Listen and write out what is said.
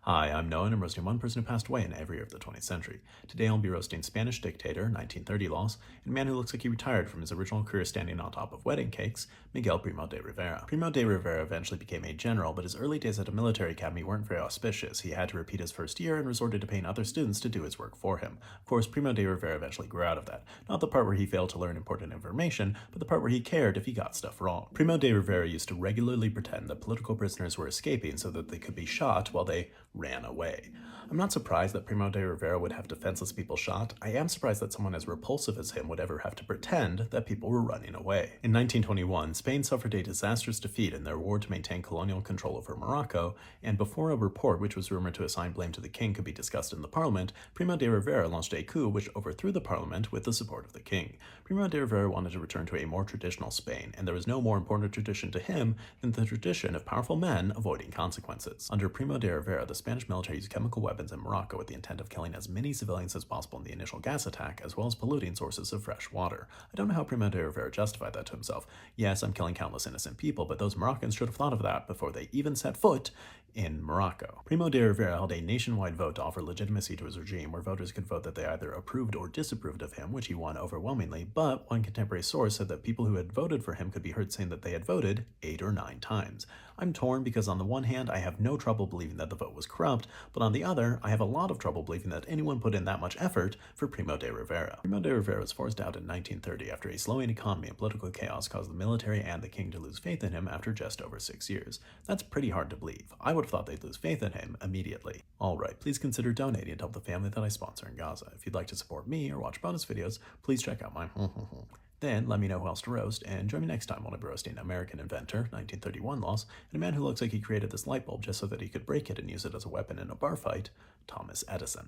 Hi, I'm Noah, and I'm roasting one person who passed away in every year of the 20th century. Today I'll be roasting Spanish dictator, 1930 loss, and a man who looks like he retired from his original career standing on top of wedding cakes, Miguel Primo de Rivera. Primo de Rivera eventually became a general, but his early days at a military academy weren't very auspicious. He had to repeat his first year and resorted to paying other students to do his work for him. Of course, Primo de Rivera eventually grew out of that. Not the part where he failed to learn important information, but the part where he cared if he got stuff wrong. Primo de Rivera used to regularly pretend that political prisoners were escaping so that they could be shot while they ran away. I'm not surprised that Primo de Rivera would have defenseless people shot. I am surprised that someone as repulsive as him would ever have to pretend that people were running away. In 1921, Spain suffered a disastrous defeat in their war to maintain colonial control over Morocco, and before a report which was rumored to assign blame to the king could be discussed in the parliament, Primo de Rivera launched a coup which overthrew the parliament with the support of the king. Primo de Rivera wanted to return to a more traditional Spain, and there was no more important tradition to him than the tradition of powerful men avoiding consequences. Under Primo de Rivera, the Spanish military used chemical weapons in Morocco with the intent of killing as many civilians as possible in the initial gas attack, as well as polluting sources of fresh water. I don't know how Primo de Rivera justified that to himself. Yes, I'm killing countless innocent people, but those Moroccans should have thought of that before they even set foot in Morocco. Primo de Rivera held a nationwide vote to offer legitimacy to his regime, where voters could vote that they either approved or disapproved of him, which he won overwhelmingly, but one contemporary source said that people who had voted for him could be heard saying that they had voted 8 or 9 times. I'm torn because on the one hand, I have no trouble believing that the vote was corrupt, but on the other, I have a lot of trouble believing that anyone put in that much effort for Primo de Rivera. Primo de Rivera was forced out in 1930 after a slowing economy and political chaos caused the military and the king to lose faith in him after just over 6 years. That's pretty hard to believe. I would have thought they'd lose faith in him immediately. Alright, please consider donating to help the family that I sponsor in Gaza. If you'd like to support me or watch bonus videos, please check out my Then let me know who else to roast, and join me next time when I'll be roasting American inventor, 1931 loss, and a man who looks like he created this light bulb just so that he could break it and use it as a weapon in a bar fight, Thomas Edison.